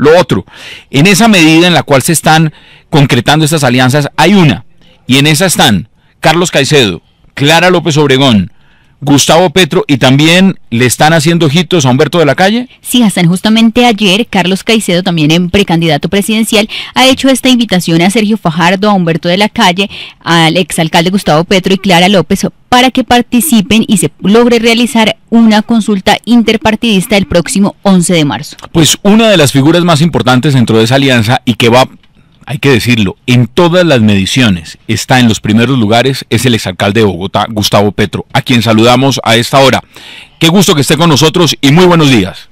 Lo otro, en esa medida en la cual se están concretando estas alianzas, hay una, y en esa están Carlos Caicedo, Clara López Obregón, Gustavo Petro, y también le están haciendo ojitos a Humberto de la Calle. Sí, Hassan, justamente ayer Carlos Caicedo, también en precandidato presidencial, ha hecho esta invitación a Sergio Fajardo, a Humberto de la Calle, al exalcalde Gustavo Petro y Clara López, para que participen y se logre realizar una consulta interpartidista el próximo 11 de marzo. Pues una de las figuras más importantes dentro de esa alianza y que va, hay que decirlo, en todas las mediciones está en los primeros lugares, es el exalcalde de Bogotá, Gustavo Petro, a quien saludamos a esta hora. Qué gusto que esté con nosotros y muy buenos días.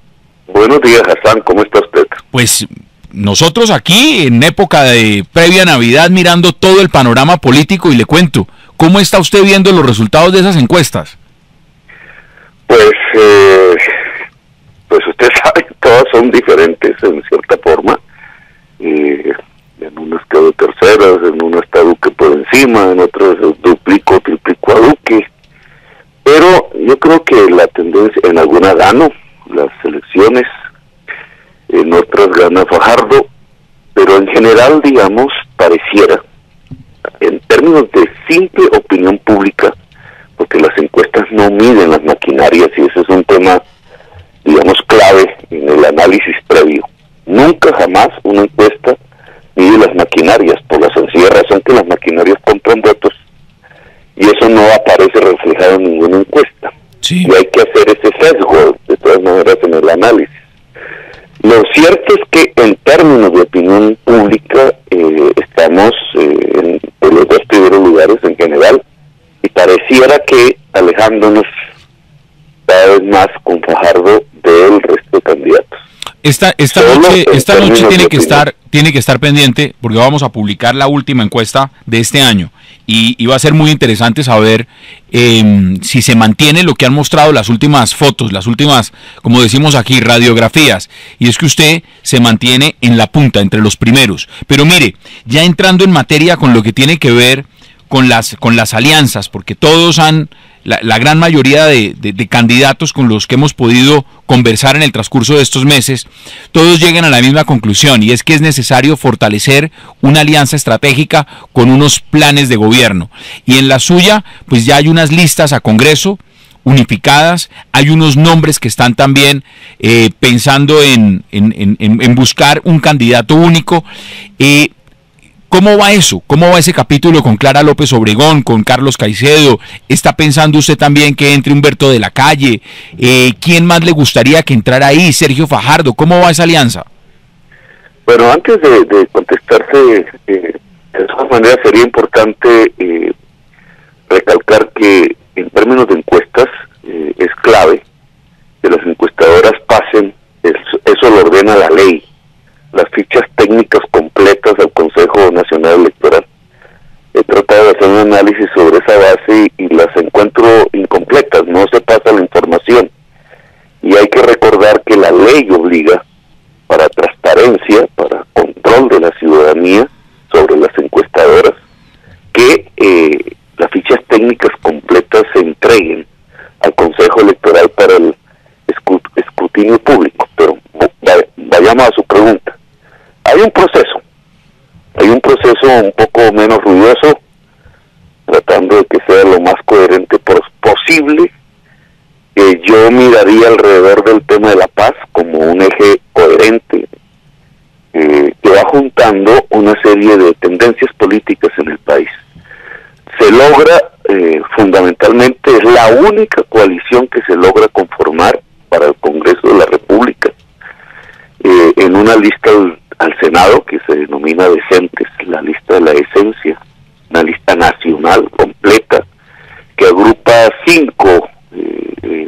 Buenos días, Hassan, ¿cómo está usted? Pues nosotros aquí en época de previa Navidad mirando todo el panorama político, y le cuento, ¿cómo está usted viendo los resultados de esas encuestas? Pues usted sabe, todas son diferentes en cierta forma. En unas quedó terceras, en unas está Duque por encima, en otras triplico a Duque. Pero yo creo que la tendencia, en algunas gano las elecciones, en otras gana Fajardo, pero en general, digamos, pareciera, en términos de simple opinión pública, porque las encuestas no miden las maquinarias, y ese es un tema, digamos, clave en el análisis previo. Nunca jamás una encuesta mide las maquinarias, por la sencilla razón que las maquinarias compran votos, y eso no aparece reflejado en ninguna encuesta. Sí. Y hay que hacer ese sesgo, de todas maneras, en el análisis. Lo cierto es que en términos de opinión pública estamos en los dos primeros lugares en general, y pareciera que alejándonos cada vez más con Fajardo del resto de candidatos. Esta noche tiene que estar pendiente, porque vamos a publicar la última encuesta de este año, y va a ser muy interesante saber si se mantiene lo que han mostrado las últimas fotos, las últimas, como decimos aquí, radiografías, y es que usted se mantiene en la punta, entre los primeros. Pero mire, ya entrando en materia con lo que tiene que ver con las alianzas, porque todos han, la gran mayoría de candidatos con los que hemos podido conversar en el transcurso de estos meses, todos llegan a la misma conclusión, y es que es necesario fortalecer una alianza estratégica con unos planes de gobierno. Y en la suya, pues ya hay unas listas a Congreso unificadas, hay unos nombres que están también pensando en buscar un candidato único. ¿Cómo va eso? ¿Cómo va ese capítulo con Clara López Obregón, con Carlos Caicedo? ¿Está pensando usted también que entre Humberto de la Calle? ¿Quién más le gustaría que entrara ahí? ¿Sergio Fajardo? ¿Cómo va esa alianza? Bueno, antes de contestarse, de todas maneras sería importante recalcar que en términos de encuestas es clave que las encuestadoras pasen, eso lo ordena la ley, las fichas técnicas completas al Consejo Nacional Electoral. He tratado de hacer un análisis sobre esa base y las encuentro incompletas, no se pasa la información. Y hay que recordar que la ley obliga, para transparencia, para control de la ciudadanía sobre las encuestadoras, que las fichas técnicas completas se entreguen al Consejo Electoral para el escrutinio público. Pero vayamos a su pregunta. Hay un proceso un poco menos ruidoso, tratando de que sea lo más coherente posible. Yo miraría alrededor del tema de la paz como un eje coherente que va juntando una serie de tendencias políticas en el país. Se logra, fundamentalmente, es la única coalición que se logra conformar para el Congreso de la República, en una lista al Senado que se denomina Decentes, la lista de la esencia, una lista nacional completa que agrupa 5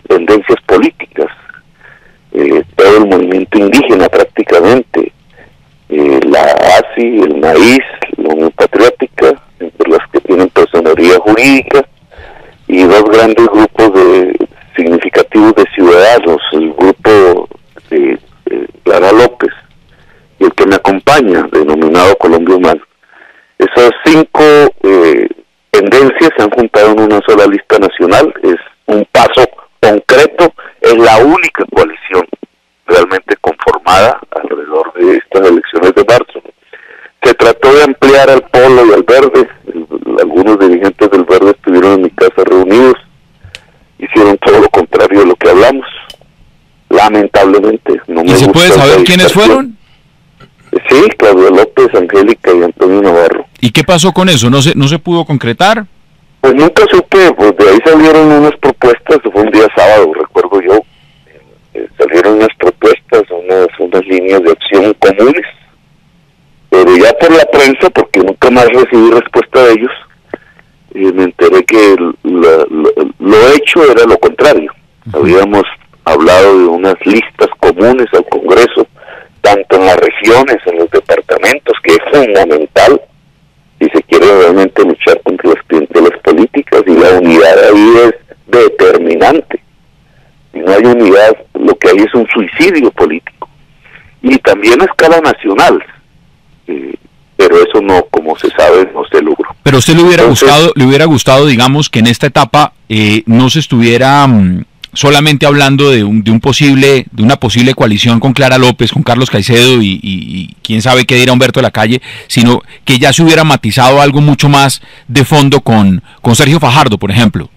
tendencias políticas, todo el movimiento indígena prácticamente, la ASI, el MAIS, la Unión Patriótica, entre las que tienen personería jurídica, y 2 grandes grupos significativos de ciudadanos, el grupo de Clara López y el que me acompaña, denominado Colombia Humana. Esas 5 tendencias se han juntado en una sola lista nacional, es un paso concreto, es la única coalición realmente conformada alrededor de Lamentablemente. No me ¿Y se puede saber quiénes fueron? Sí, Claudia López, Angélica y Antonio Navarro. ¿Y qué pasó con eso? ¿No se pudo concretar? Pues nunca supe, pues de ahí salieron unas propuestas, fue un día sábado, recuerdo yo, salieron unas propuestas, unas líneas de acción comunes, pero ya por la prensa, porque nunca más recibí respuesta de ellos, me enteré que lo hecho era lo contrario. Habíamos hablado de unas listas comunes al Congreso, tanto en las regiones, en los departamentos, que es fundamental si se quiere realmente luchar contra las clientelas políticas, y la unidad ahí es determinante. Si no hay unidad, lo que hay es un suicidio político. Y también a escala nacional, pero eso no, como se sabe, no se logró. Pero a usted le hubiera gustado, digamos, que en esta etapa no se estuviera solamente hablando de una posible coalición con Clara López, con Carlos Caicedo y quién sabe qué dirá Humberto de la Calle, sino que ya se hubiera matizado algo mucho más de fondo con Sergio Fajardo, por ejemplo.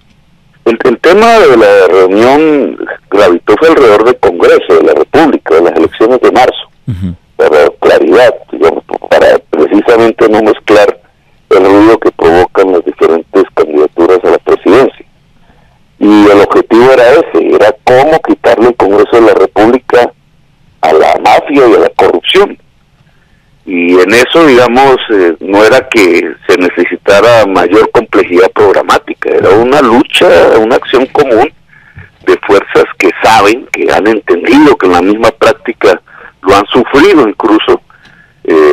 El tema de la reunión gravitó alrededor del Congreso de la República, de las elecciones de marzo, para claridad, digamos, para precisamente no mezclar el ruido que provocan las diferentes candidaturas a la presidencia. Y el objetivo era ese, era cómo quitarle el Congreso de la República a la mafia y a la corrupción. Y en eso, digamos, no era que se necesitara mayor complejidad programática, era una lucha, una acción común de fuerzas que saben, que han entendido, que en la misma práctica lo han sufrido incluso,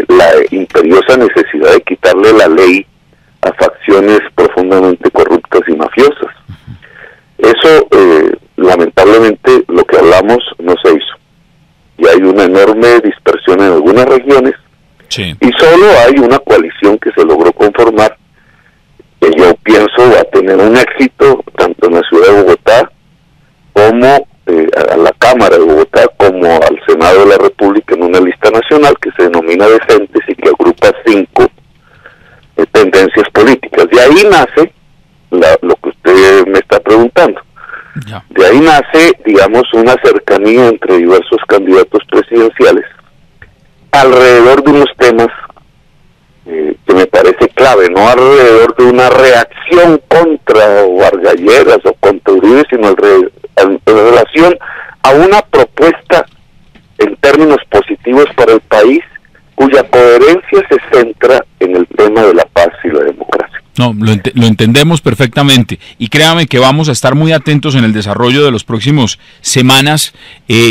la imperiosa necesidad de quitarle la ley a facciones profundamente corruptas y mafiosas. Eso, lamentablemente, lo que hablamos no se hizo. Y hay una enorme dispersión en algunas regiones, sí, y solo hay una coalición que se logró conformar, que yo pienso va a tener un éxito, tanto en la ciudad de Bogotá, como a la Cámara de Bogotá, como al Senado de la República, en una lista nacional que se denomina Decentes y que agrupa 5 tendencias políticas. De ahí nace lo que usted me está preguntando. Ya. De ahí nace, digamos, una cercanía entre diversos candidatos presidenciales alrededor de unos temas que me parece clave, no alrededor de una reacción contra Vargas Lleras o contra Uribe, sino en relación a una propuesta en términos positivos para el país, cuya coherencia se centra en el tema de la paz y la democracia. No, lo entendemos perfectamente, y créame que vamos a estar muy atentos en el desarrollo de los próximos semanas,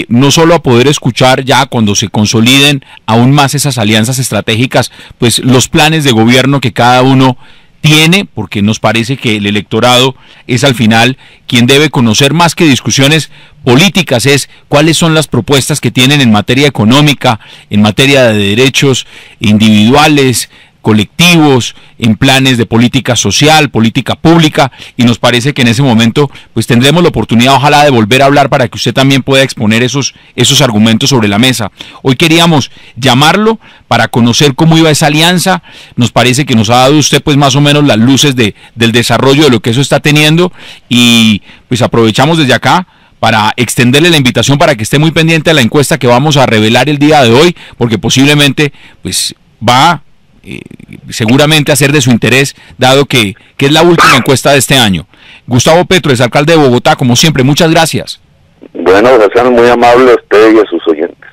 no solo a poder escuchar ya cuando se consoliden aún más esas alianzas estratégicas, pues los planes de gobierno que cada uno tiene, porque nos parece que el electorado es al final quien debe conocer, más que discusiones políticas, es cuáles son las propuestas que tienen en materia económica, en materia de derechos individuales, colectivos, en planes de política social, política pública, y nos parece que en ese momento pues tendremos la oportunidad, ojalá, de volver a hablar para que usted también pueda exponer esos argumentos sobre la mesa. Hoy queríamos llamarlo para conocer cómo iba esa alianza. Nos parece que nos ha dado usted pues más o menos las luces del desarrollo de lo que eso está teniendo, y pues aprovechamos desde acá para extenderle la invitación para que esté muy pendiente a la encuesta que vamos a revelar el día de hoy, porque posiblemente pues va seguramente a ser de su interés, dado que es la última encuesta de este año. Gustavo Petro, es alcalde de Bogotá, como siempre, muchas gracias. Bueno, gracias, muy amable a usted y a sus oyentes.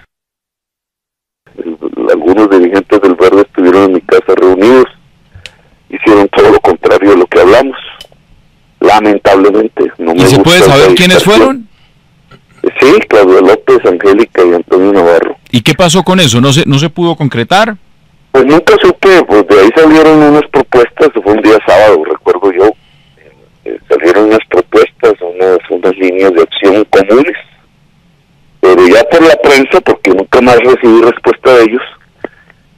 Algunos dirigentes del Verde estuvieron en mi casa reunidos, hicieron todo lo contrario de lo que hablamos, lamentablemente. No me ¿Y se puede saber quiénes fueron? Sí, Claudia López, Angélica y Antonio Navarro. ¿Y qué pasó con eso? ¿No se pudo concretar? Pues nunca supe, pues de ahí salieron unas propuestas, fue un día sábado, recuerdo yo, salieron unas propuestas, unas líneas de acción comunes, pero ya por la prensa, porque nunca más recibí respuesta de ellos,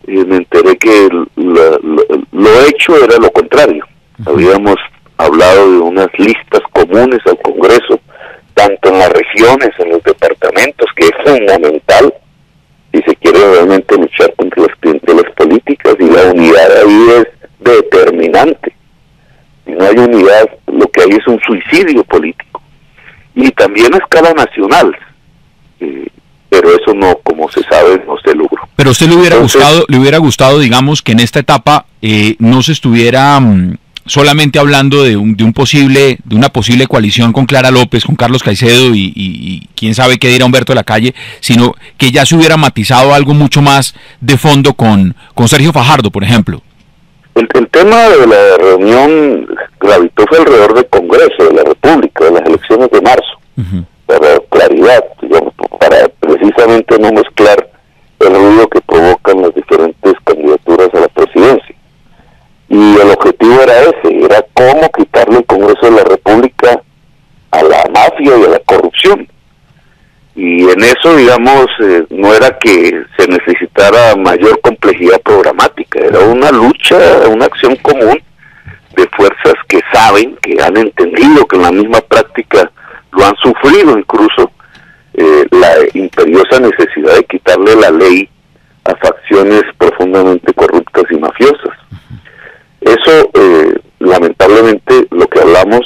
me enteré que lo hecho era lo contrario. Habíamos hablado de unas listas comunes al Congreso, tanto en las regiones, en los departamentos, que es fundamental si se quiere realmente luchar contra las clientelas políticas, y la unidad ahí es determinante. Si no hay unidad, lo que hay es un suicidio político. Y también a escala nacional, pero eso no, como se sabe, no se logró. Pero a usted le hubiera gustado, digamos, que en esta etapa no se estuviera solamente hablando de una posible coalición con Clara López, con Carlos Caicedo y quién sabe qué dirá Humberto de la Calle, sino que ya se hubiera matizado algo mucho más de fondo con Sergio Fajardo, por ejemplo. El tema de la reunión gravitó alrededor del Congreso de la República, de las elecciones de marzo, para claridad, digamos, para precisamente no mezclar el ruido que provocan las diferentes candidaturas a la presidencia. Y el objetivo era ese, era cómo quitarle el Congreso de la República a la mafia y a la corrupción. Y en eso, digamos, no era que se necesitara mayor complejidad programática, era una lucha, una acción común de fuerzas que saben, que han entendido, que en la misma práctica lo han sufrido incluso, la imperiosa necesidad de quitarle la ley a facciones profundamente corruptas y mafiosas. Eso, lamentablemente, lo que hablamos